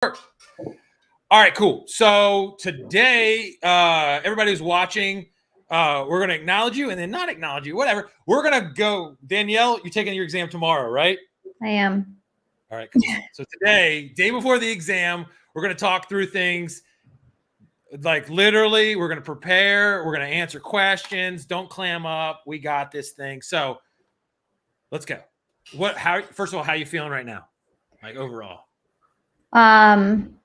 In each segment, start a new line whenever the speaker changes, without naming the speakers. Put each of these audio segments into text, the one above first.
All right, cool. So today, everybody who's watching, we're going to acknowledge you and then not acknowledge you, whatever. We're going to go. Danielle, you're taking your exam tomorrow, right?
I am.
All right, cool. So today, day before the exam, we're going to talk through things. Like literally, we're going to prepare. We're going to answer questions. Don't clam up. We got this thing. So let's go. First of all, how you feeling right now? Like overall?
I'm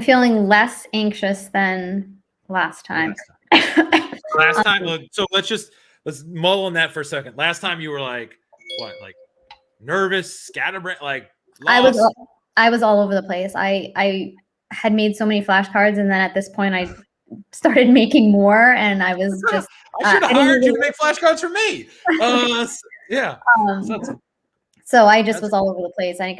feeling less anxious than last time.
Last time, so let's mull on that for a second. Last time you were like, what, like nervous, scatterbrained, like lost?
I was all over the place. I had made so many flashcards, and then at this point I started making more, and I was just
I should have hired you to make flashcards for me. Yeah.
So I just was all over the place. I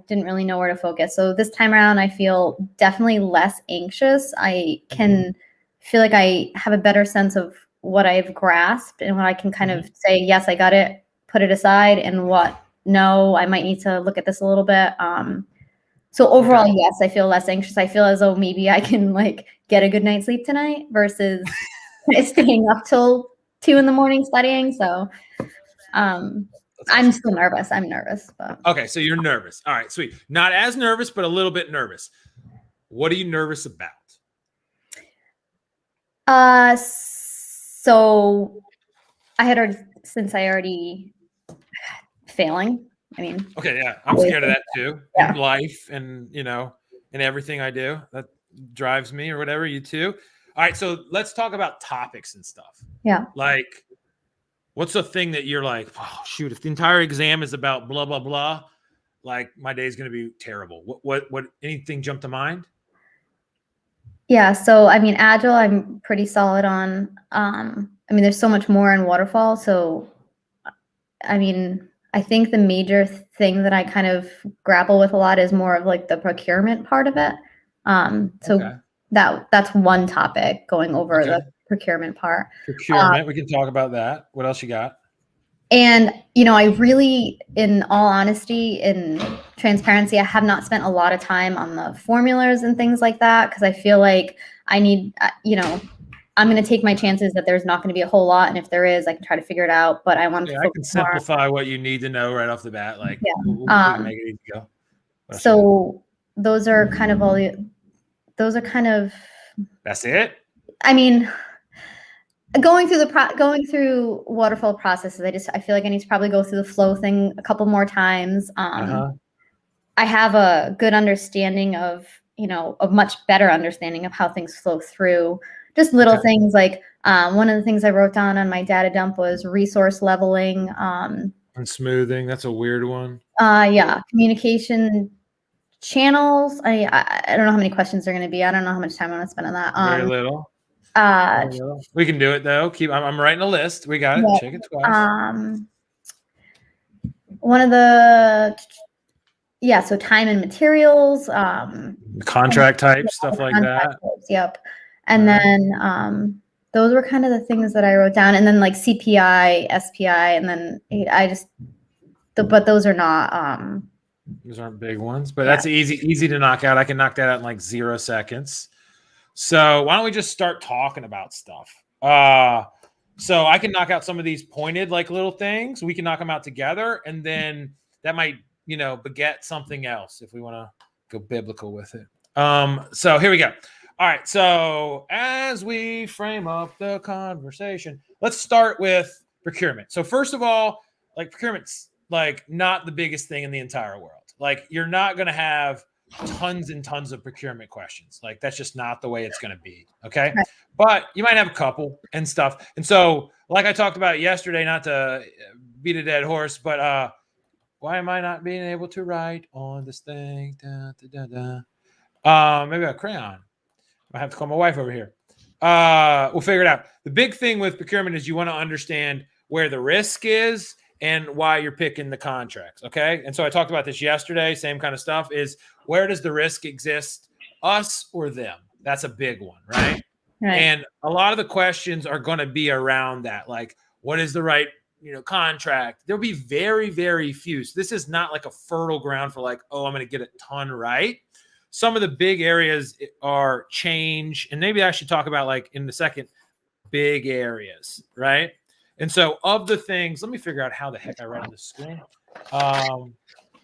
didn't really know where to focus. So this time around, I feel definitely less anxious. I can feel like I have a better sense of what I've grasped and what I can kind of say, yes, I got it, put it aside, and what, no, I might need to look at this a little bit. So overall, yes, I feel less anxious. I feel as though maybe I can like get a good night's sleep tonight versus staying up till 2 a.m. studying. So, I'm still nervous. I'm nervous. But.
Okay, so you're nervous. All right, sweet. Not as nervous, but a little bit nervous. What are you nervous about?
So I had already failing. I mean.
Okay, yeah, I'm scared of that too. In life and, in everything I do. That drives me or whatever, you too. All right, so let's talk about topics and stuff.
Yeah.
Like, what's the thing that you're like, oh, shoot, if the entire exam is about blah, blah, blah, like my day is going to be terrible. What, anything jump to mind?
Yeah. So, I mean, Agile, I'm pretty solid on. I mean, there's so much more in Waterfall. So, I mean, I think the major thing that I kind of grapple with a lot is more of like the procurement part of it. That's one topic going over the procurement part.
Procurement, we can talk about that. What else you got?
And, I really, in all honesty, in transparency, I have not spent a lot of time on the formulas and things like that because I feel like I need, I'm going to take my chances that there's not going to be a whole lot. And if there is, I can try to figure it out. But I want to
I can simplify what you need to know right off the bat. Like, we'll make it easy to go.
So those are kind of
That's it?
I mean, going through waterfall processes, I feel like I need to probably go through the flow thing a couple more times. I have a good understanding of, a much better understanding of how things flow through. Just little things like one of the things I wrote down on my data dump was resource leveling.
And smoothing, that's a weird one.
Yeah, communication channels. I don't know how many questions are going to be. I don't know how much time I'm going to spend on that.
Very little. We can do it though. I'm writing a list. We got it.
Yeah.
Check it twice.
One of the so time and materials.
Contract type stuff like that.
Types, yep. And then those were kind of the things that I wrote down. And then like CPI, SPI, and then but those are not.
Those aren't big ones, but that's easy to knock out. I can knock that out in like 0 seconds. So why don't we just start talking about stuff? So I can knock out some of these pointed like little things. We can knock them out together, and then that might, beget something else if we want to go biblical with it. So here we go. All right. So as we frame up the conversation, let's start with procurement. So first of all, like procurement's like not the biggest thing in the entire world. Like you're not going to have tons and tons of procurement questions. Like that's just not the way it's going to be. Okay. Right. But you might have a couple and stuff. And so like I talked about yesterday, not to beat a dead horse, but why am I not being able to write on this thing? Maybe a crayon. I have to call my wife over here. We'll figure it out. The big thing with procurement is you want to understand where the risk is and why you're picking the contracts, okay? And so I talked about this yesterday, same kind of stuff, is where does the risk exist, us or them? That's a big one, right? And a lot of the questions are going to be around that, like what is the right contract. There'll be very, very few. So this is not like a fertile ground for like, oh, I'm going to get a ton right. Some of the big areas are change. And maybe I should talk about like in the second big areas, right? And so of the things, let me figure out how the heck I write on the screen.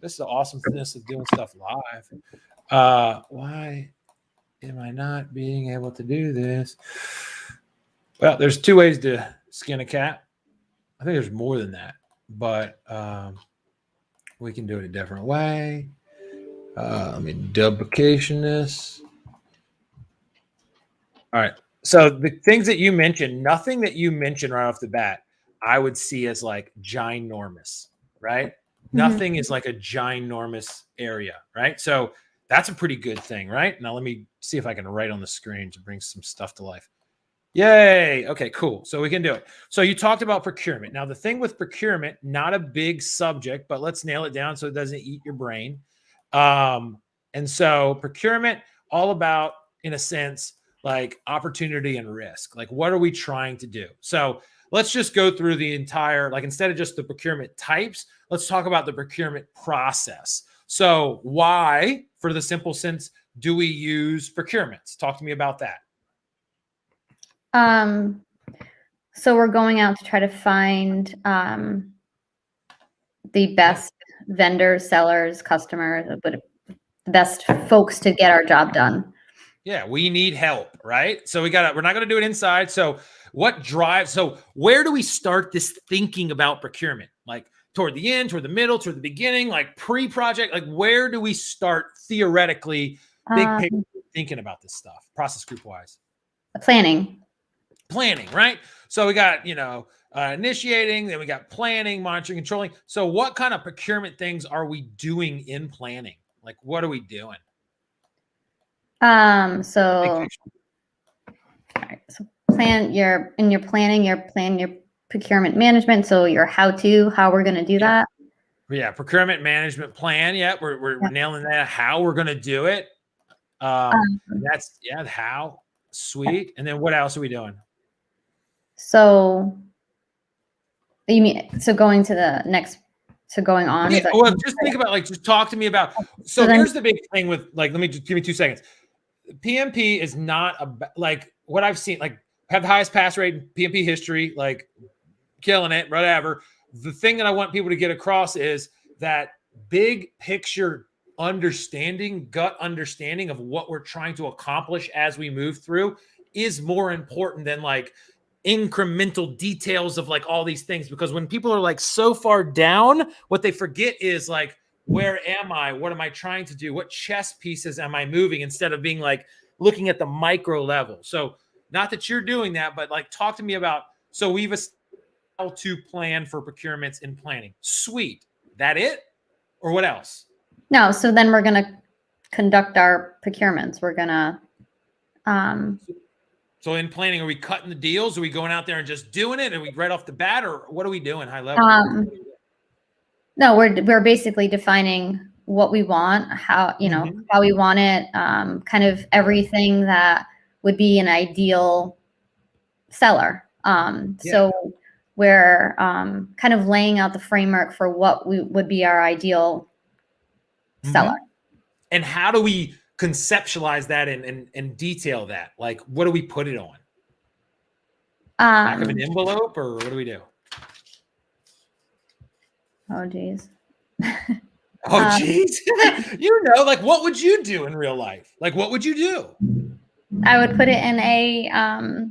This is the awesomeness of doing stuff live. Why am I not being able to do this? Well, there's two ways to skin a cat. I think there's more than that, but we can do it a different way. Let me duplication this. All right. So the things that you mentioned, nothing that you mentioned right off the bat, I would see as like ginormous, right? Mm-hmm. Nothing is like a ginormous area, right? So that's a pretty good thing, right? Now let me see if I can write on the screen to bring some stuff to life. Yay. Okay, cool. So we can do it. So you talked about procurement. Now the thing with procurement, not a big subject, but let's nail it down so it doesn't eat your brain. And so procurement, all about, in a sense, like opportunity and risk. Like, what are we trying to do? So let's just go through the entire, like, instead of just the procurement types, let's talk about the procurement process. So why, for the simple sense, do we use procurements? Talk to me about that.
So we're going out to try to find the best vendors, sellers, customers, but the best folks to get our job done.
Yeah, we need help, right? So we're not going to do it inside. So where do we start this thinking about procurement? Like toward the end, toward the middle, toward the beginning, like pre-project, like where do we start theoretically, big picture, thinking about this stuff, process group wise?
Planning,
right? So we got, initiating, then we got planning, monitoring, controlling. So what kind of procurement things are we doing in planning? Like, what are we doing?
So plan your procurement management. So your how we're going to do that.
Yeah. Procurement management plan. Yeah. We're nailing that. How we're going to do it. That's how. Sweet. And then what else are we doing?
So you mean, so going to the next, so going on.
Yeah, well, just think about, just talk to me about, so here's the big thing with, let me just give me 2 seconds. PMP is not what I've seen, have the highest pass rate in PMP history, killing it, whatever. The thing that I want people to get across is that big picture understanding, gut understanding of what we're trying to accomplish as we move through is more important than incremental details of all these things. Because when people are so far down, what they forget is where am I? What am I trying to do? What chess pieces am I moving, instead of being looking at the micro level? So not that you're doing that, but talk to me about, so we've how to plan for procurements in planning. Sweet. That it? Or what else?
No. So then we're going to conduct our procurements. We're going to,
so in planning, are we cutting the deals? Are we going out there and just doing it? Are we right off the bat, or what are we doing high level?
No, we're basically defining what we want, how, how we want it, kind of everything that would be an ideal seller. So we're kind of laying out the framework for what would be our ideal seller.
And how do we conceptualize that and detail that? What do we put it on? Back of an envelope, or what do we do?
Oh, geez.
Oh, geez. What would you do in real life? What would you do?
I would put it in a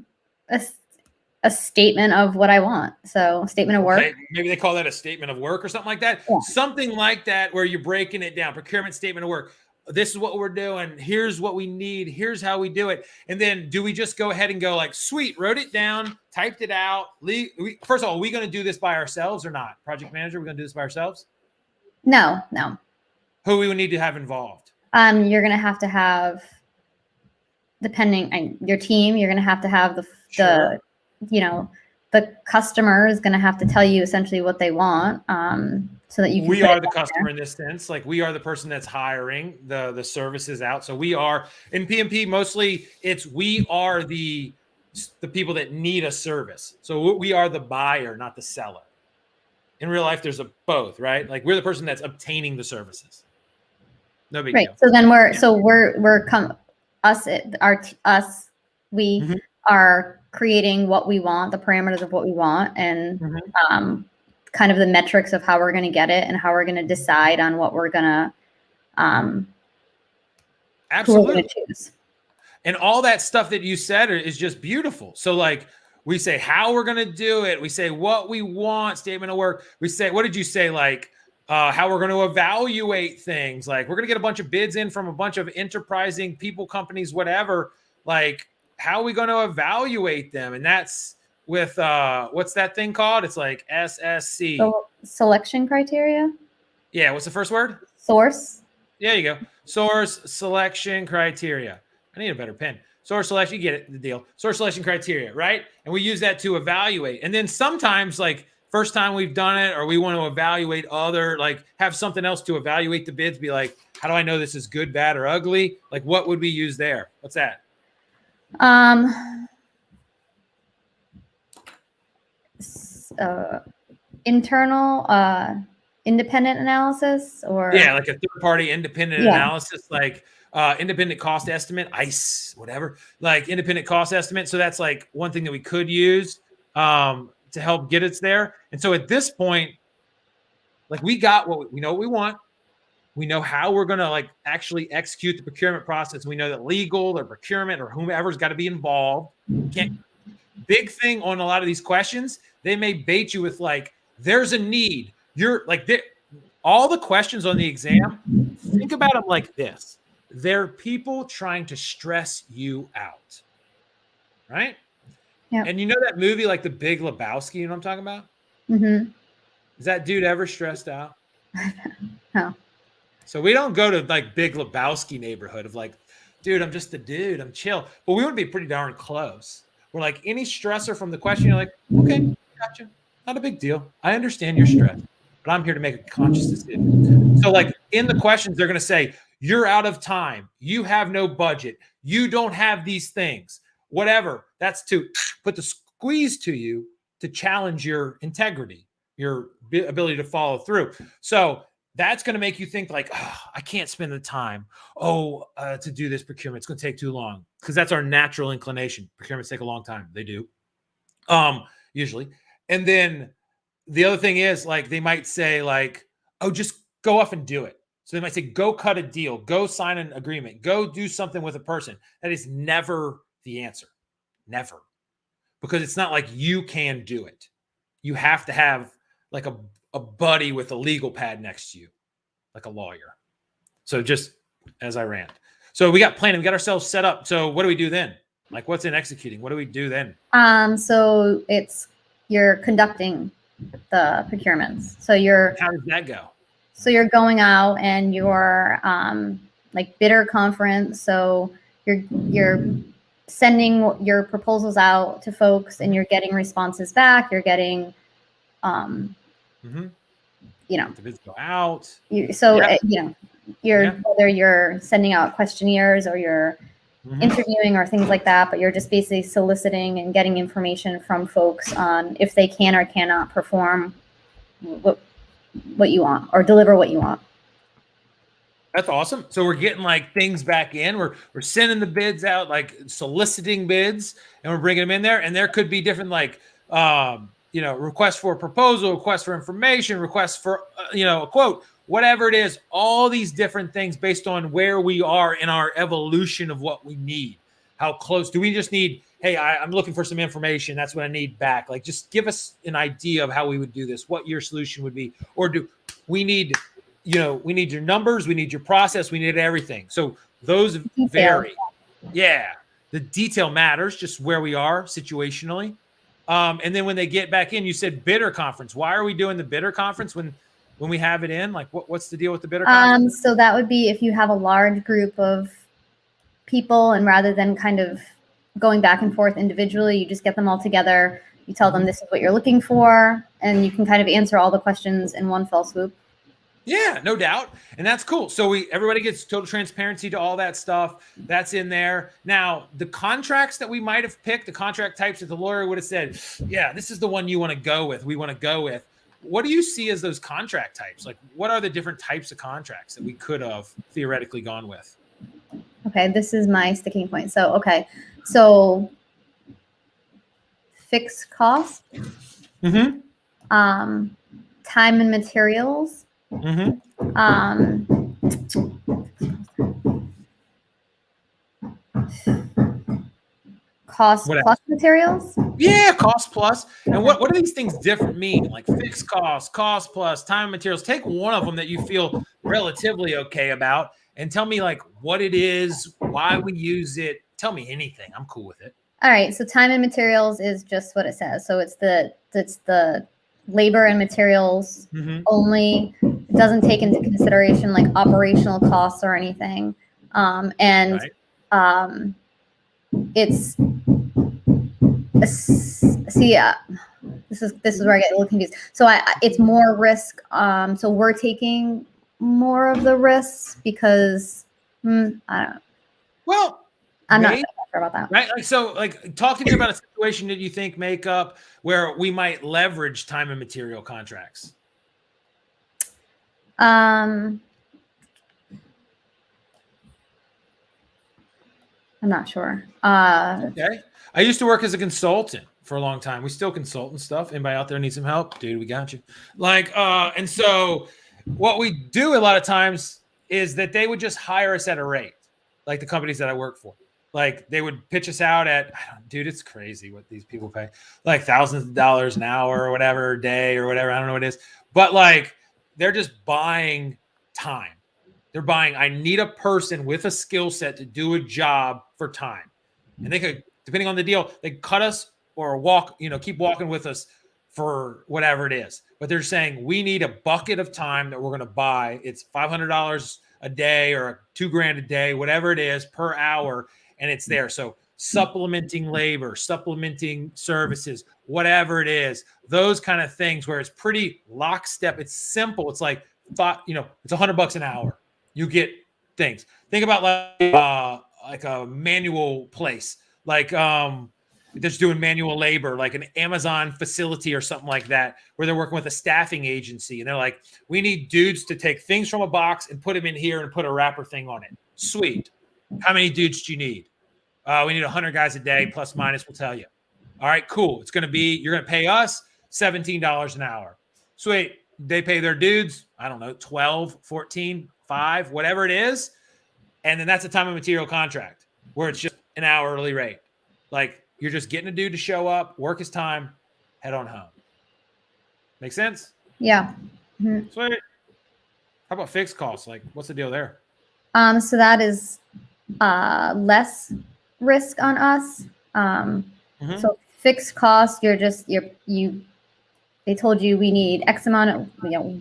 statement of what I want. So statement of work.
Okay. Maybe they call that a statement of work or something like that. Yeah. Something like that, where you're breaking it down. Procurement statement of work. This is what we're doing. Here's what we need. Here's how we do it. And then do we just go ahead and go sweet, wrote it down, typed it out? First of all, are we going to do this by ourselves or not? Project manager, we're going to do this by ourselves?
No.
Who we would need to have involved?
You're going to have, depending on your team, you're going to have the customer is going to have to tell you essentially what they want. So that you can.
We are the customer in this sense. We are the person that's hiring the services out. So we are in PMP, mostly we are the people that need a service. So we are the buyer, not the seller. In real life, there's a both, right? Like we're the person that's obtaining the services. No big
Right.
deal.
So then we
Mhm.
are creating what we want, the parameters of what we want, and
Mhm.
kind of the metrics of how we're going to get it and how we're going to decide on what we're going to who we're going
Absolutely.
to choose.
And all that stuff that you said is just beautiful. So like we say how we're going to do it. We say what we want, statement of work. We say, what did you say? Like how we're going to evaluate things. Like we're going to get a bunch of bids in from a bunch of enterprising people, companies, whatever. Like how are we going to evaluate them? And that's with what's that thing called? It's like SSC.
So selection criteria.
Yeah. What's the first word?
Source.
There you go. Source selection criteria. I need a better pen. Source selection, you get it, the deal. Source selection criteria, right? And we use that to evaluate. And then sometimes, like first time we've done it, or we want to evaluate other, like have something else to evaluate the bids, be like, how do I know this is good, bad, or ugly? Like what would we use there? What's that?
Internal independent analysis, or
yeah, like a third party independent analysis, like independent cost estimate, ICE, whatever, like independent cost estimate. So that's like one thing that we could use to help get us there. And so at this point, like we got what we know what we want. We know how we're going to like actually execute the procurement process. We know that legal or procurement or whomever's got to be involved. Big thing on a lot of these questions, they may bait you with like, there's a need. You're like, all the questions on the exam, think about them like this. They're people trying to stress you out, right?
Yeah.
And you know that movie like The Big Lebowski, you know what I'm talking about?
Mm-hmm.
Is that dude ever stressed out?
No.
So we don't go to like Big Lebowski neighborhood of like, dude, I'm just a dude, I'm chill. But we would be pretty darn close. We're like any stressor from the question, you're like, okay, gotcha. Not a big deal. I understand your stress, but I'm here to make a conscious decision. So like in the questions, they're going to say, you're out of time. You have no budget. You don't have these things, whatever. That's to put the squeeze to you to challenge your integrity, your ability to follow through. So that's going to make you think like, oh, I can't spend the time to do this procurement. It's going to take too long, because that's our natural inclination. Procurements take a long time. They do, usually. And then the other thing is like, they might say like, oh, just go off and do it. So they might say, go cut a deal, go sign an agreement, go do something with a person. That is never the answer. Never. Because it's not like you can do it. You have to have like a buddy with a legal pad next to you, like a lawyer. So just as I rant. So we got planning, we got ourselves set up. So what do we do then? Like what's in executing? What do we do then?
So you're conducting the procurements. So
how does that go?
So you're going out and you're like bidder conference. So you're sending your proposals out to folks and you're getting responses back. You're getting, you know,
the bids go out.
Whether you're sending out questionnaires or you're interviewing or things like that, but you're just basically soliciting and getting information from folks on if they can or cannot perform what you want or deliver what you want.
That's awesome. So we're getting like things back in. We're sending the bids out, like soliciting bids, and we're bringing them in there. And there could be different like requests for a proposal, requests for information, requests for a quote, whatever it is. All these different things based on where we are in our evolution of what we need. How close do we just need? Hey, I'm looking for some information. That's what I need back. Like, just give us an idea of how we would do this, what your solution would be, or do we need? We need your numbers, we need your process, we need everything. So those vary. Yeah. The detail matters, just where we are situationally. And then when they get back in, you said bidder conference. Why are we doing the bidder conference when we have it in? Like what's the deal with the bidder conference?
So that would be if you have a large group of people and rather than kind of going back and forth individually, you just get them all together. You tell them this is what you're looking for, and you can kind of answer all the questions in one fell swoop.
Yeah, no doubt. And that's cool. So everybody gets total transparency to all that stuff. That's in there. Now, the contracts that we might have picked, the contract types that the lawyer would have said, yeah, this is the one you want to go with. We want to go with. what do you see as those contract types? Like, what are the different types of contracts that we could have theoretically gone with?
Okay, this is my sticking point. So, so fixed cost,
Mm-hmm.
Time and materials,
Mm-hmm.
Cost
What
plus materials.
Yeah, cost plus. And what do these things different mean? Like fixed cost, cost plus, time and materials. Take one of them that you feel relatively okay about and tell me like what it is, why we use it. Tell me anything. I'm cool with it.
All right. So time and materials is just what it says. So it's the labor and materials only. It doesn't take into consideration like operational costs or anything. It's see, this is where I get a little confused. So it's more risk. So we're taking more of the risks because I don't know.
Well,
I'm not sure about that.
Right. Like, so like talk to me about a situation that you think make up where we might leverage time and material contracts.
I'm not sure.
Okay. I used to work as a consultant for a long time. We still consult and stuff. Anybody out there need some help? Dude, we got you. Like, and so what we do a lot of times is that they would just hire us at a rate, like the companies that I work for. Like they would pitch us out at, dude, it's crazy what these people pay, like thousands of dollars an hour or whatever, a day or whatever. I don't know what it is, but like they're just buying time. They're buying, I need a person with a skill set to do a job for time. And they could, depending on the deal, they cut us or walk, keep walking with us for whatever it is. But they're saying we need a bucket of time that we're going to buy. It's $500 a day or $2,000 a day, whatever it is per hour. And it's there. So supplementing labor, supplementing services, whatever it is, those kind of things where it's pretty lockstep. It's simple. It's like, it's $100 an hour. You get things. Think about like a manual place, like that's doing manual labor, like an Amazon facility or something like that, where they're working with a staffing agency. And they're like, we need dudes to take things from a box and put them in here and put a wrapper thing on it. Sweet. How many dudes do you need? We need 100 guys a day, plus minus, we'll tell you. All right, cool. It's going to be, you're going to pay us $17 an hour. Sweet. They pay their dudes, I don't know, 12, 14, 5, whatever it is. And then that's a time and material contract where it's just an hourly rate. Like you're just getting a dude to show up, work his time, head on home. Make sense?
Yeah.
Mm-hmm. Sweet. How about fixed costs? Like what's the deal there?
So that is less risk on us. So fixed cost, they told you we need X amount of,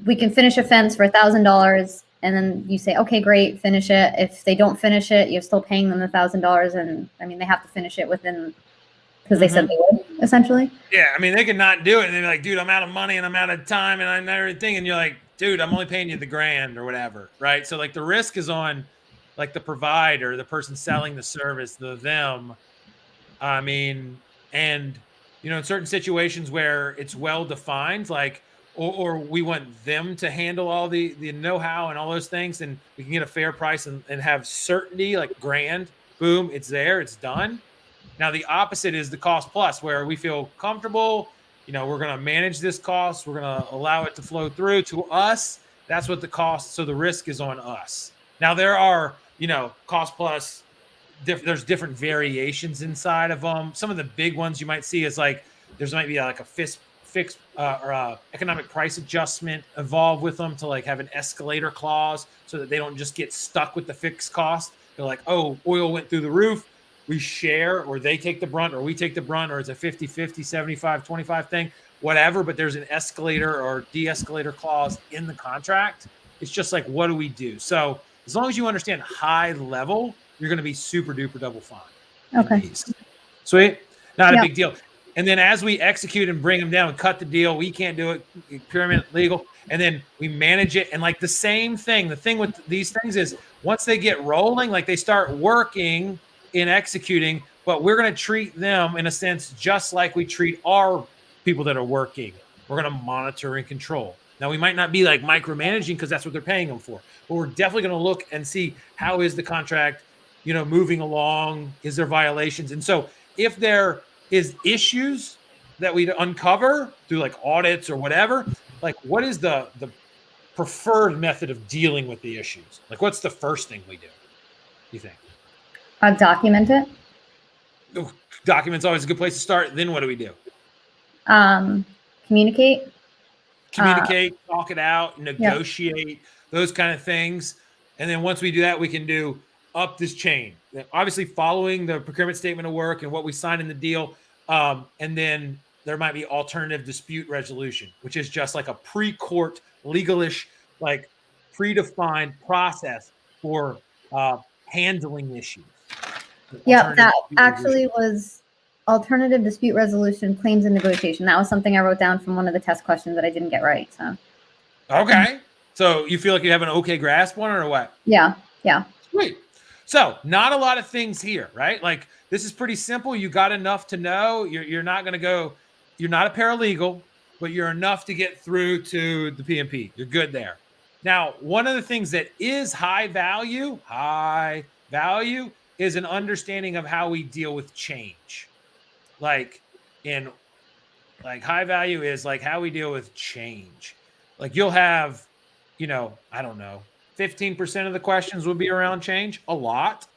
we can finish a fence for $1,000, and then you say, okay, great, finish it. If they don't finish it, you're still paying them the $1,000, and I mean they have to finish it within, because they said they would, essentially.
Yeah, I mean they could not do it, and they're like, dude, I'm out of money and I'm out of time and everything, and you're like, dude, I'm only paying you the $1,000 or whatever, right? So like the risk is on like the provider, the person selling the service, them. I mean, and in certain situations where it's well defined, like, or we want them to handle all the know-how and all those things, and we can get a fair price and have certainty, like grand, boom, it's there, it's done. Now the opposite is the cost plus, where we feel comfortable, we're going to manage this cost, we're going to allow it to flow through to us. That's what the cost, so the risk is on us. Now there are, cost plus, there's different variations inside of them. Some of the big ones you might see is like, might be like a fixed or a economic price adjustment involved with them to like have an escalator clause so that they don't just get stuck with the fixed cost. They're like, oh, oil went through the roof. We share, or they take the brunt, or we take the brunt, or it's a 50-50, 75-25 thing, whatever. But there's an escalator or de-escalator clause in the contract. It's just like, what do we do? So as long as you understand high level, you're going to be super duper double fine.
Okay.
Sweet. Not a big deal. And then as we execute and bring them down and cut the deal, we can't do it, procurement, legal, and then we manage it. And like the same thing, the thing with these things is once they get rolling, like they start working in executing, but we're going to treat them in a sense just like we treat our people that are working. We're going to monitor and control. Now, we might not be like micromanaging because that's what they're paying them for, but we're definitely going to look and see how is the contract, moving along? Is there violations? And so if there is issues that we uncover through like audits or whatever, like what is the preferred method of dealing with the issues? Like what's the first thing we do, you think?
Document it.
Document's always a good place to start. Then what do we do?
Communicate,
talk it out, negotiate, those kind of things. And then once we do that, we can do up this chain, obviously following the procurement statement of work and what we sign in the deal. And then there might be alternative dispute resolution, which is just like a pre-court legalish, like predefined process for handling issues.
Yeah, that actually was alternative dispute resolution, claims and negotiation. That was something I wrote down from one of the test questions that I didn't get right. So,
okay. So you feel like you have an okay grasp on it or what?
Yeah.
Sweet. So not a lot of things here, right? Like this is pretty simple. You got enough to know. You're not going to go, you're not a paralegal, but you're enough to get through to the PMP. You're good there. Now, one of the things that is high value is an understanding of how we deal with change. Like high value is like how we deal with change. Like you'll have, I don't know, 15% of the questions will be around change, a lot.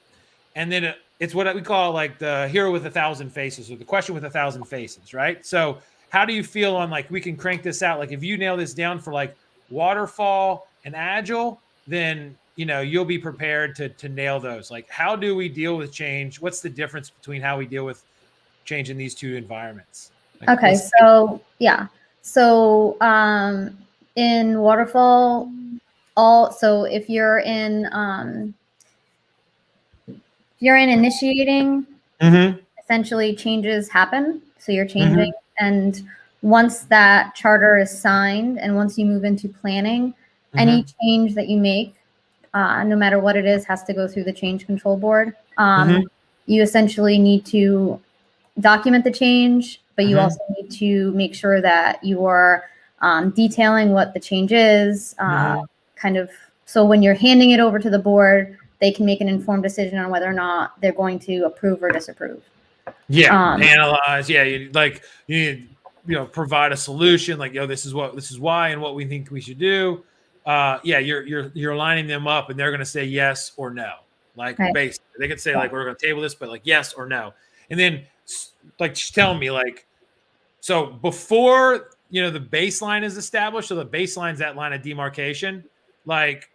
And then it's what we call like the hero with 1,000 faces or the question with 1,000 faces, right? So how do you feel on like, we can crank this out? Like if you nail this down for like waterfall and agile, then, you'll be prepared to nail those. Like how do we deal with change? What's the difference between how we deal with change in these two environments? Like,
okay. So in waterfall, so if you're in initiating, essentially changes happen. So you're changing. And once that charter is signed and once you move into planning, any change that you make, no matter what it is, has to go through the change control board. You essentially need to document the change, but you also need to make sure that you are detailing what the change is, so when you're handing it over to the board, they can make an informed decision on whether or not they're going to approve or disapprove.
Analyze. You need, provide a solution. Like, this is why, and what we think we should do. You're lining them up, and they're going to say yes or no. Like, basically, they could say like, we're going to table this, but like yes or no. And then like, just tell me like, so before the baseline is established, so the baseline's that line of demarcation. Like,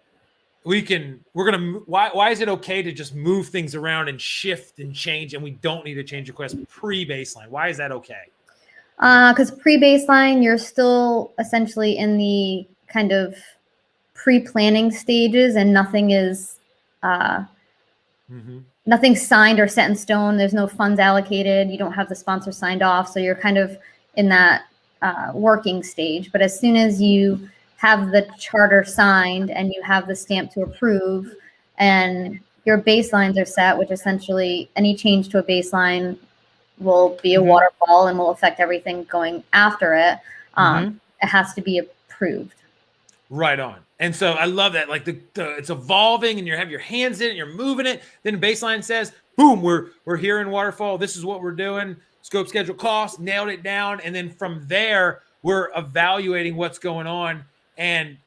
why is it okay to just move things around and shift and change, and we don't need to change request pre-baseline? Why is that okay?
Because pre-baseline, you're still essentially in the kind of pre-planning stages, and nothing is nothing's signed or set in stone. There's no funds allocated. You don't have the sponsor signed off, so you're kind of in that working stage. But as soon as you have the charter signed and you have the stamp to approve and your baselines are set, which essentially any change to a baseline will be a waterfall and will affect everything going after it. It has to be approved.
Right on. And so I love that. Like it's evolving and you have your hands in it, you're moving it. Then baseline says, boom, we're here in waterfall. This is what we're doing. Scope, schedule, cost, nailed it down. And then from there, we're evaluating what's going on. And,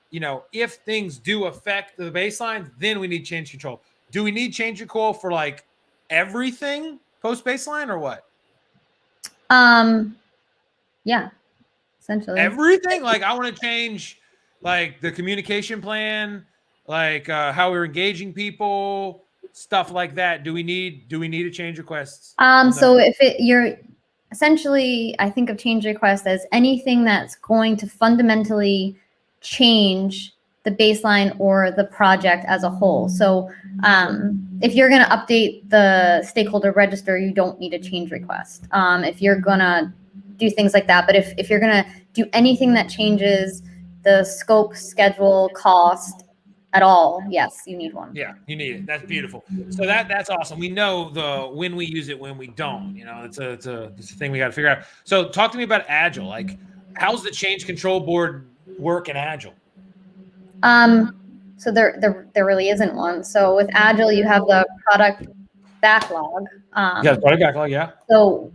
if things do affect the baseline, then we need change control. Do we need change control for like everything post baseline or what?
Yeah, essentially
everything. Like I want to change like the communication plan, like how we're engaging people, stuff like that. Do we need a change requests?
So if you're essentially, I think of change request as anything that's going to fundamentally change the baseline or the project as a whole. So if you're going to update the stakeholder register, you don't need a change request. If you're going to do things like that, but if you're going to do anything that changes the scope, schedule, cost at all, yes, you need one.
Yeah, you need it. That's beautiful. So that's awesome. We know when we use it, when we don't. It's a thing we got to figure out. So talk to me about Agile. Like how's the change control board work in Agile?
So there really isn't one. So with Agile, you have the product backlog.
Yeah, product backlog. Yeah.
So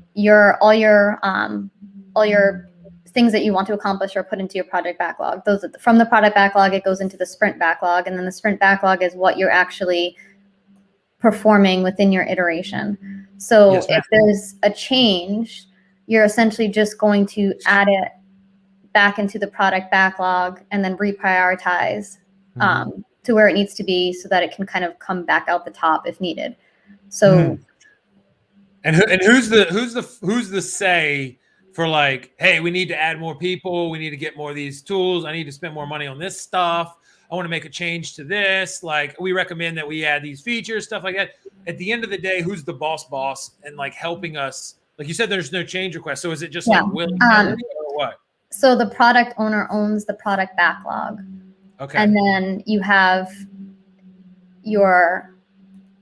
all your things that you want to accomplish are put into your project backlog. Those from the product backlog, it goes into the sprint backlog, and then the sprint backlog is what you're actually performing within your iteration. So
Yes,
if there's a change, you're essentially just going to add it back into the product backlog and then reprioritize to where it needs to be so that it can kind of come back out the top if needed. So,
and who's the say for like, hey, we need to add more people, we need to get more of these tools, I need to spend more money on this stuff, I want to make a change to this, like we recommend that we add these features, stuff like that. At the end of the day, who's the boss and like helping us? Like you said, there's no change request. So is it just like willy-nilly or what?
So the product owner owns the product backlog.
Okay.
And then you have your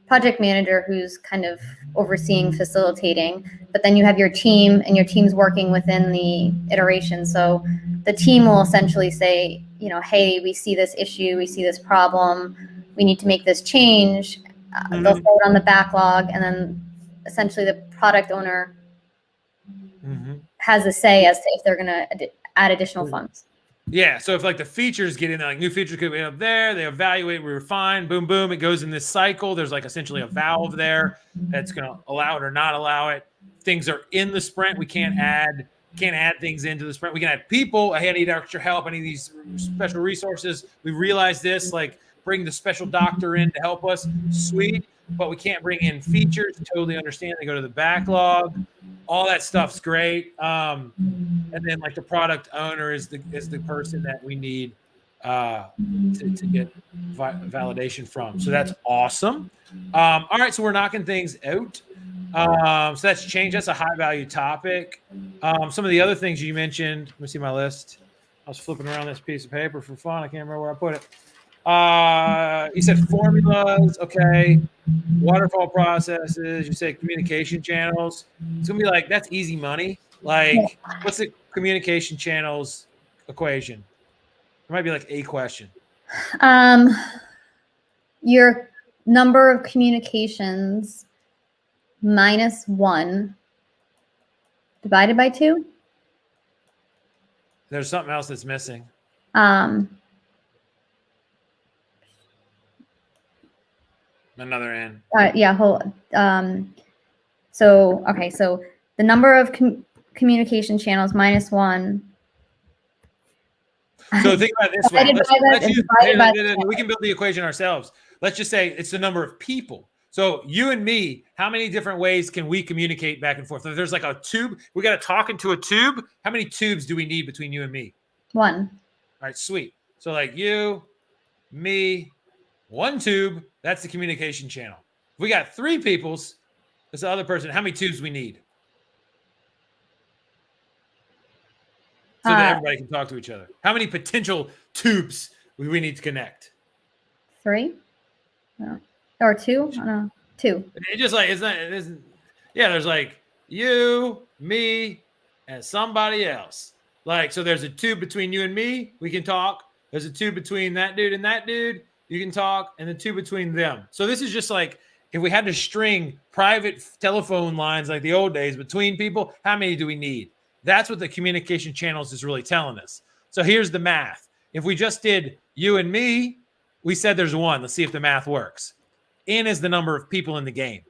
project manager who's kind of overseeing, facilitating, but then you have your team, and your team's working within the iteration. So the team will essentially say, hey, we see this issue, we see this problem, we need to make this change. They'll throw it on the backlog, and then essentially the product owner has a say as to if they're going to add additional funds.
Yeah, so if like the features get in there, like new features could be up there, they evaluate, we refine, boom, boom, it goes in this cycle. There's like essentially a valve there that's going to allow it or not allow it. Things are in the sprint. We can't add things into the sprint. We can add people. I need extra help. I need these special resources. We realize this, like bring the special doctor in to help us. Sweet, but we can't bring in features. Totally understand. They go to the backlog. All that stuff's great. And then like the product owner is the person that we need to get validation from. So that's awesome. All right, so we're knocking things out. So that's change. That's a high value topic. Some of the other things you mentioned. Let me see my list. I was flipping around this piece of paper for fun. I can't remember where I put it. You said formulas. Okay. Waterfall processes. You said communication channels. It's gonna be like that's easy money. Like, what's the communication channels equation? It might be like a question.
Your number of communications minus 1 divided by 2.
There's something else that's missing. Another N.
Yeah. Hold. So okay. So the number of communication channels minus 1.
So think about it this way. We can build the equation ourselves. Let's just say it's the number of people. So you and me, how many different ways can we communicate back and forth? If there's like a tube, we got to talk into a tube. How many tubes do we need between you and me?
1.
All right, sweet. So like you, me, 1 tube, that's the communication channel. If we got 3 peoples, that's the other person. How many tubes we need? So that everybody can talk to each other. How many potential tubes do we need to connect?
3? No. Or 2? I don't know. 2.
It just like it isn't. Yeah, there's like you, me, and somebody else. Like, so there's a tube between you and me, we can talk. There's a tube between that dude and that dude, you can talk, and the tube between them. So this is just like if we had to string private telephone lines like the old days between people, how many do we need? That's what the communication channels is really telling us. So here's the math. If we just did you and me, we said there's 1. Let's see if the math works. N is the number of people in the game.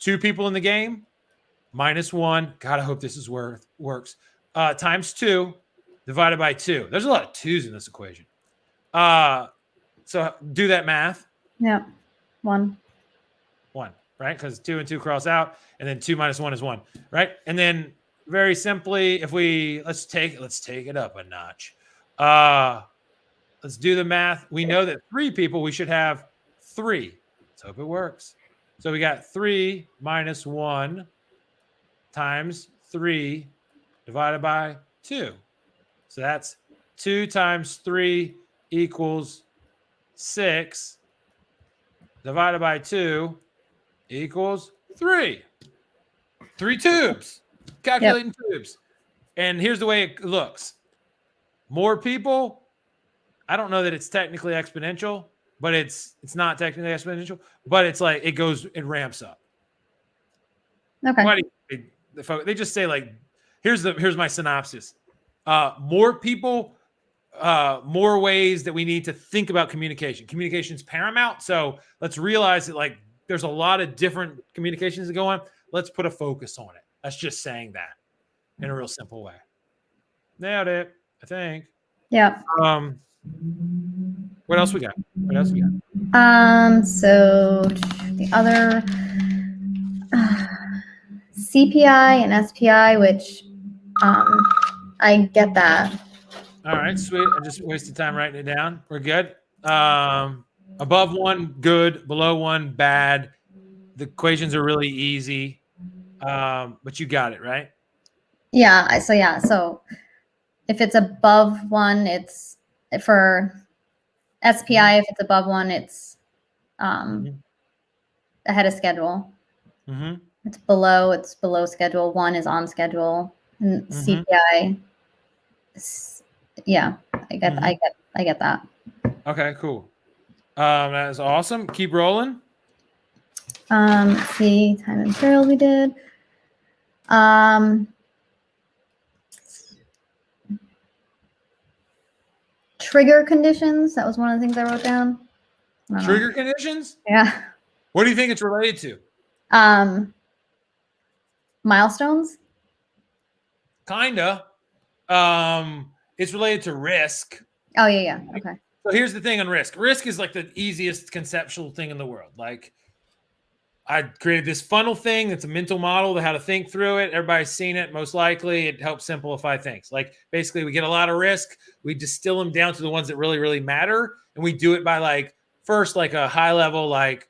2 people in the game, minus 1. God, I hope this works. Times 2 divided by 2. There's a lot of 2's in this equation. So do that math.
Yeah. 1.
1, right? Because 2 and 2 cross out, and then 2 minus 1 is 1, right? And then very simply, if we let's take it up a notch. Let's do the math. We know that 3 people, we should have 3. Let's hope it works. So we got 3 minus 1 times 3 divided by 2. So that's 2 times 3 equals 6 divided by 2 equals 3. 3 tubes. Calculating tubes. And here's the way it looks. More people, I don't know that it's technically exponential, but it's not technically exponential, but it's like it ramps up.
Okay.
Why do they just say like, here's my synopsis. More people, more ways that we need to think about communication. Communication is paramount. So let's realize that like there's a lot of different communications that go on. Let's put a focus on it. That's just saying that in a real simple way. Nailed it, I think.
Yeah.
What else we got?
So the other CPI and SPI, which I get that.
All right, sweet. I just wasted time writing it down. We're good. Above 1, good. Below 1, bad. The equations are really easy, but you got it, right?
Yeah. So if it's above 1, it's for SPI. If it's above 1, it's ahead of schedule.
Mm-hmm.
It's below schedule. 1 is on schedule. And CPI. Yeah, I get that.
Okay, cool. That is awesome. Keep rolling.
Let's see, time and material we did. Trigger conditions. That was one of the things I wrote down.
Trigger conditions?
Yeah.
What do you think it's related to?
Milestones.
Kinda. It's related to risk.
Oh yeah. Okay.
So here's the thing on risk. Risk is like the easiest conceptual thing in the world. Like I created this funnel thing. It's a mental model to how to think through it. Everybody's seen it. Most likely it helps simplify things. Like basically we get a lot of risk. We distill them down to the ones that really, really matter. And we do it by like, first, like a high level, like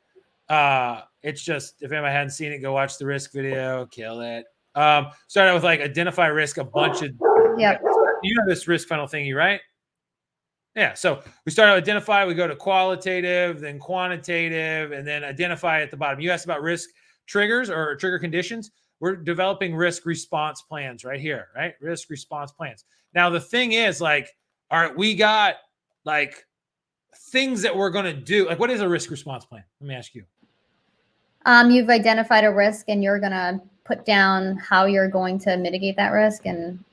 it's just, if anybody hadn't seen it, go watch the risk video, kill it. Start out with like identify risk, a bunch of, you know this risk funnel thingy, right? Yeah. So we start out identify, we go to qualitative, then quantitative, and then identify at the bottom. You asked about risk triggers or trigger conditions. We're developing risk response plans right here, right? Risk response plans. Now, the thing is like, all right, we got like things that we're going to do. Like, what is a risk response plan? Let me ask you.
You've identified a risk and you're going to put down how you're going to mitigate that risk and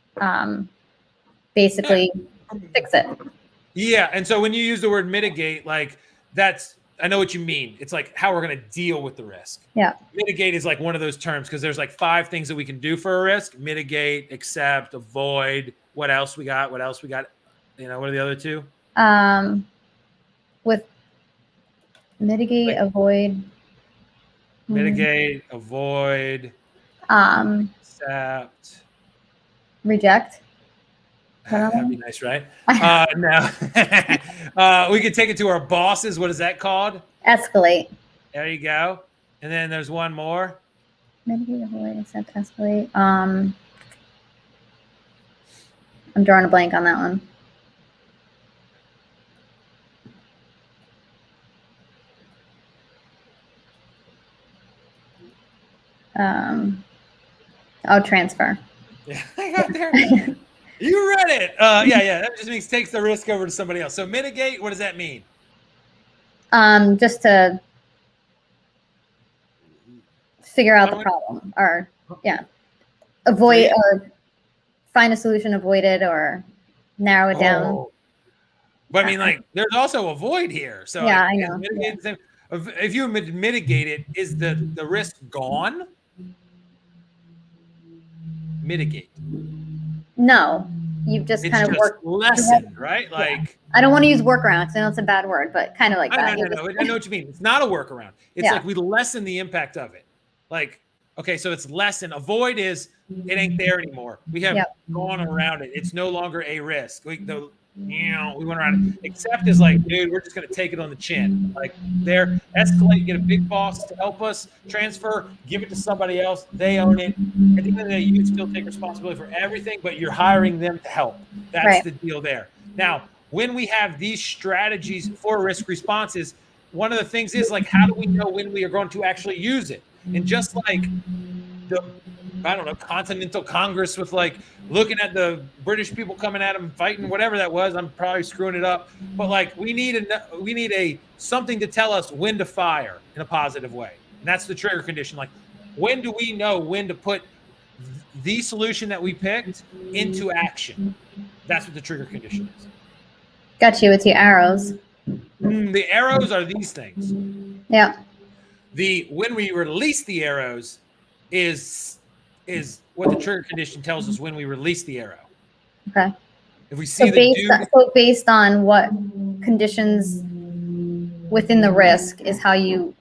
basically fix it.
Yeah. And so when you use the word mitigate, like that's, I know what you mean. It's like how we're going to deal with the risk.
Yeah.
Mitigate is like one of those terms because there's like 5 things that we can do for a risk: mitigate, accept, avoid. What else we got? You know, what are the other 2?
With mitigate, avoid.
Mitigate, avoid, accept,
reject.
That'd be nice, right? Now, we could take it to our bosses. What is that called?
Escalate.
There you go. And then there's one more.
Mitigate, avoid, accept, escalate. I'm drawing a blank on that one. Transfer.
Yeah, I got there. You read it. Yeah. That just means takes the risk over to somebody else. So mitigate, what does that mean?
Just to figure out the problem, or avoid or find a solution, avoid it, or narrow it down.
But I mean, like, there's also avoid here. So
yeah, I know.
Mitigate if you mitigate it, is the risk gone? Mitigate.
No, you've just kind of worked
lessened, right? Like
I don't want to use workaround because I know it's a bad word, but kind of like that.
I know what you mean. It's not a workaround. It's like we lessen the impact of it. Like, okay, so it's lessen. Avoid is it ain't there anymore. We have gone around it. It's no longer a risk. We went around it. Accept is like, dude, we're just gonna take it on the chin. Like there, escalate, get a big boss to help us, transfer, give it to somebody else, they own it. At the end of the day, you still take responsibility for everything, but you're hiring them to help. That's the deal there. Now, when we have these strategies for risk responses, one of the things is like, how do we know when we are going to actually use it? And just like the I don't know, Continental Congress with like looking at the British people coming at them, fighting, whatever that was. I'm probably screwing it up, but like we need a something to tell us when to fire in a positive way, and that's the trigger condition. Like, when do we know when to put the solution that we picked into action? That's what the trigger condition is.
Got you with your arrows.
The arrows are these things.
Yeah.
When we release the arrows is what the trigger condition tells us when we release the arrow.
Okay.
If we see
based on what conditions within the risk is how you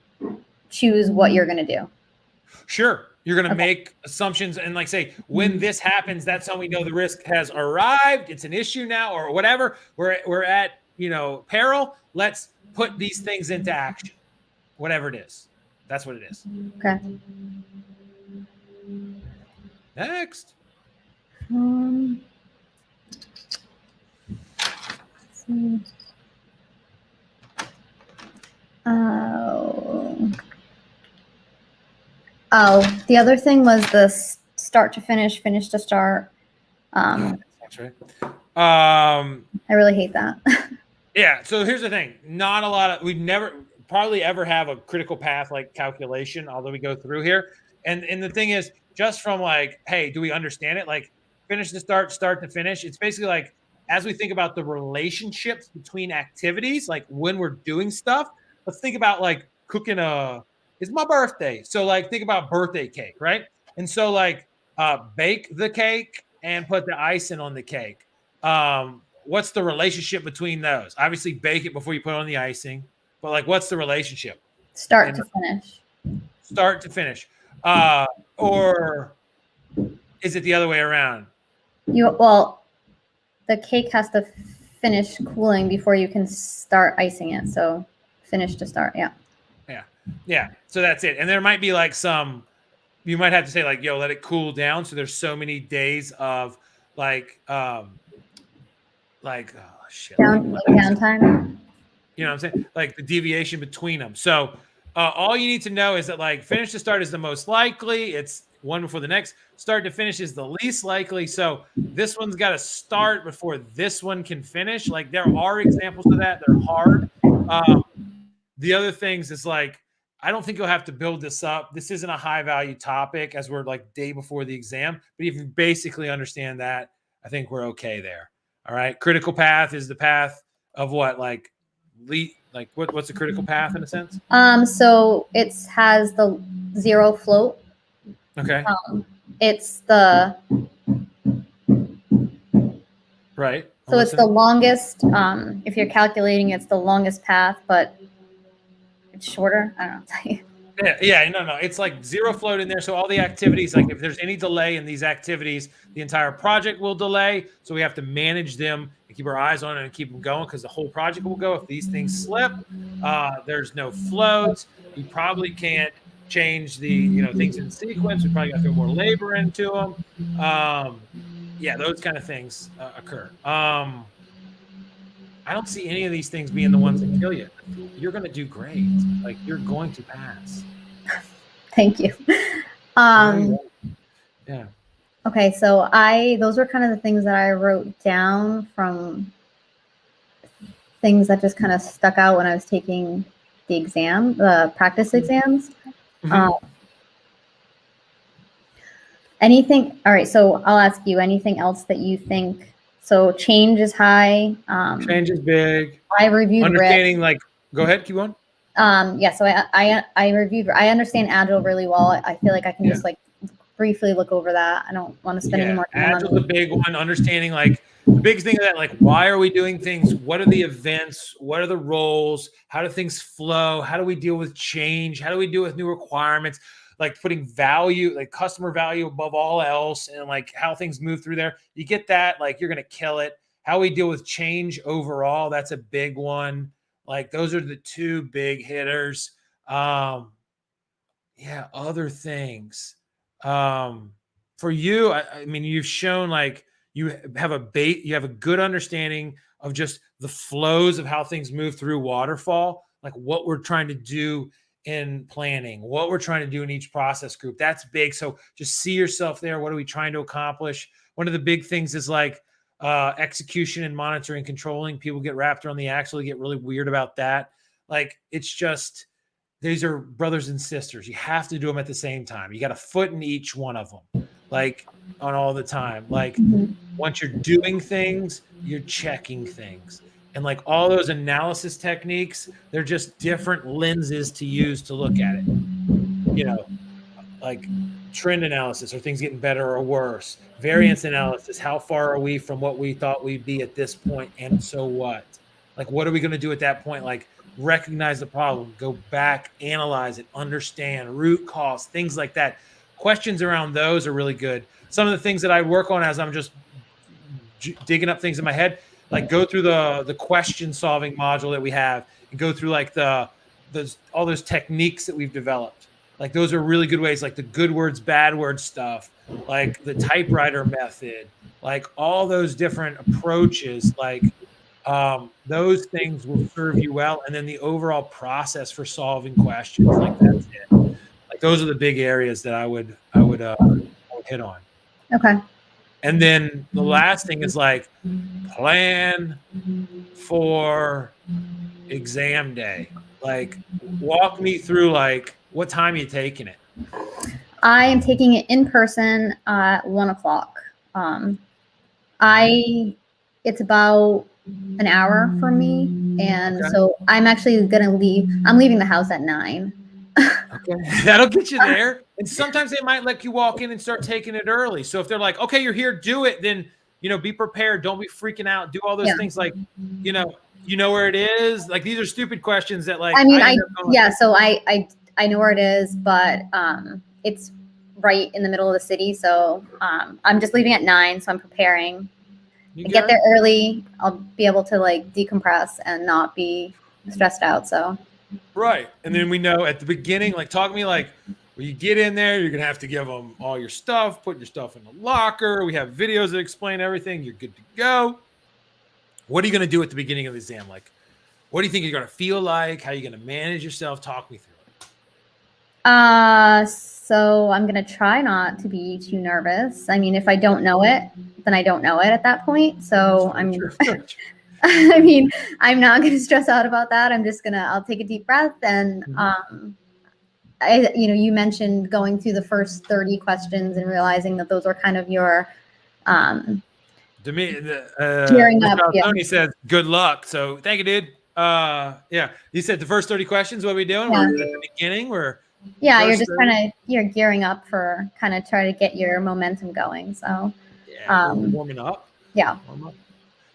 choose what you're going to do.
Sure. You're going to make assumptions and like say, when this happens, that's how we know the risk has arrived. It's an issue now or whatever. We're at, peril. Let's put these things into action, whatever it is. That's what it is.
Okay.
Next.
Let's see. The other thing was the start to finish, finish to start.
That's right.
I really hate that.
Yeah. So here's the thing. Not a lot of, we'd never probably ever have a critical path like calculation, although we go through here. And the thing is, just from like, hey, do we understand it? Like finish to start, start to finish. It's basically like, as we think about the relationships between activities, like when we're doing stuff, let's think about like cooking it's my birthday. So like think about birthday cake, right? And so like bake the cake and put the icing on the cake. What's the relationship between those? Obviously bake it before you put on the icing, but like what's the relationship?
Start to finish.
Start to finish. Or is it the other way around?
The cake has to finish cooling before you can start icing it. So finish to start. Yeah.
Yeah. So that's it. And there might be like you might have to say like, yo, let it cool down. So there's so many days of downtime. You know what I'm saying? Like the deviation between them. So all you need to know is that like finish to start is the most likely. It's one before the next. Start to finish is the least likely. So this one's got to start before this one can finish. Like there are examples of that. They're hard. The other things is like, I don't think you'll have to build this up. This isn't a high value topic as we're like day before the exam. But if you basically understand that, I think we're okay there. All right. Critical path is the path of what? Like what's a critical path in a sense?
So it has the zero float.
Okay.
It's the
right.
So it's the longest. If you're calculating, it's the longest path, but it's shorter. I don't know.
Yeah. No. It's like zero float in there. So all the activities, like if there's any delay in these activities, the entire project will delay. So we have to manage them and keep our eyes on it and keep them going because the whole project will go. If these things slip, there's no float. You probably can't change the things in sequence. We probably got to throw more labor into them. Yeah, those kind of things occur. I don't see any of these things being the ones that kill you. You're going to do great. Like you're going to pass.
Thank you.
Yeah.
Okay, so those were kind of the things that I wrote down from things that just kind of stuck out when I was taking the exam, the practice exams. Mm-hmm. Anything? All right, so I'll ask you anything else that you think. So change is high.
Change is big.
I reviewed
understanding risk. Go ahead, keep going.
Yeah, so I reviewed. I understand Agile really well. I feel like I can just like briefly look over that. I don't want to spend any more time.
Agile's a big one. Understanding like the big thing of that, like why are we doing things? What are the events? What are the roles? How do things flow? How do we deal with change? How do we deal with new requirements? Like putting value, like customer value above all else, and like how things move through there. You get that, like you're gonna kill it. How we deal with change overall, that's a big one. Like those are the two big hitters. Other things. For you, I mean, you've shown like you have a good understanding of just the flows of how things move through waterfall, like what we're trying to do in planning, what we're trying to do in each process group. That's big. So just see yourself there. What are we trying to accomplish? One of the big things is like execution and monitoring, controlling. People get wrapped around the axle. They get really weird about that. Like, it's just, these are brothers and sisters. You have to do them at the same time. You got a foot in each one of them, like on all the time. Like, once you're doing things, you're checking things. And like all those analysis techniques, they're just different lenses to use to look at it. You know, like trend analysis, are things getting better or worse? Variance analysis, how far are we from what we thought we'd be at this point? And so what? Like, what are we going to do at that point? Like, recognize the problem, go back, analyze it, understand root cause, things like that. Questions around those are really good. Some of the things that I work on as I'm just digging up things in my head, like go through the question solving module that we have and go through like all those techniques that we've developed. Like, those are really good ways, like the good words, bad words stuff, like the typewriter method, like all those different approaches, like those things will serve you well. And then the overall process for solving questions, like that's it. Like, those are the big areas that I would hit on.
Okay.
And then the last thing is like plan for exam day. Like, walk me through, like, what time are you taking it?
I am taking it in person at 1 o'clock. It's about an hour for me. And so I'm actually going to leave. I'm leaving the house at 9.
Okay. That'll get you there. And sometimes they might let you walk in and start taking it early. So if they're like, okay, you're here, do it, then, you know, be prepared. Don't be freaking out. Do all those things. Like, you know where it is. Like, these are stupid questions that, like,
I mean, so I know where it is, but it's right in the middle of the city. So I'm just leaving at 9. So I'm preparing. I get there early. I'll be able to like decompress and not be stressed out. So.
Right. And then we know at the beginning, like, talk to me like, when you get in there, you're going to have to give them all your stuff, put your stuff in the locker. We have videos that explain everything. You're good to go. What are you going to do at the beginning of the exam? Like, what do you think you're going to feel like? How are you going to manage yourself? Talk me through it.
So I'm going to try not to be too nervous. I mean, if I don't know it, then I don't know it at that point. So I mean, I'm not going to stress out about that. I'll take a deep breath. And, you mentioned going through the first 30 questions and realizing that those were kind of your,
gearing up. Tony says, good luck. So thank you, dude. You said the first 30 questions, what are we doing? We're at the beginning.
You're just you're gearing up for kind of try to get your momentum going. So
warming up.
Yeah.
Warm up.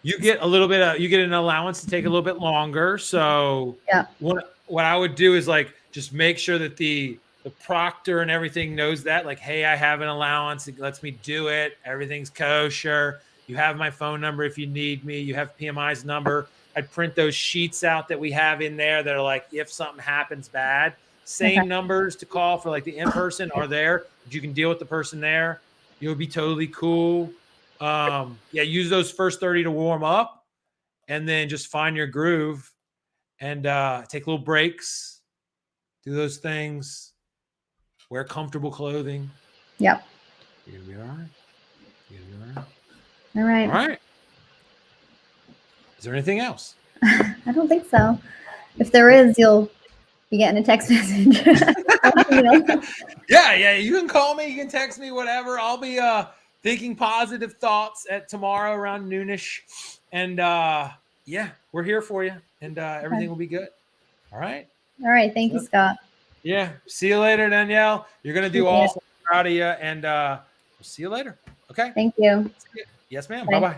You get a little bit you get an allowance to take a little bit longer. So what I would do is like, just make sure that the proctor and everything knows that, like, hey, I have an allowance. It lets me do it. Everything's kosher. You have my phone number if you need me. You have PMI's number. I'd print those sheets out that we have in there that are like, if something happens bad, same numbers to call for like the in-person are there. You can deal with the person there. You'll be totally cool. Use those first 30 to warm up, and then just find your groove and take little breaks, do those things, wear comfortable clothing.
Yep.
You're gonna be all right.
All right.
All right. Is there anything else?
I don't think so. If there is, you'll be getting a text message.
Yeah. You can call me. You can text me, whatever. I'll be thinking positive thoughts at tomorrow around noonish. And we're here for you. And everything will be good. All right.
All right. Thank you, Scott.
Yeah. See you later, Danielle. You're going to do awesome. Proud of you. And we'll see you later. Okay.
Thank you.
Yes, ma'am. Bye-bye.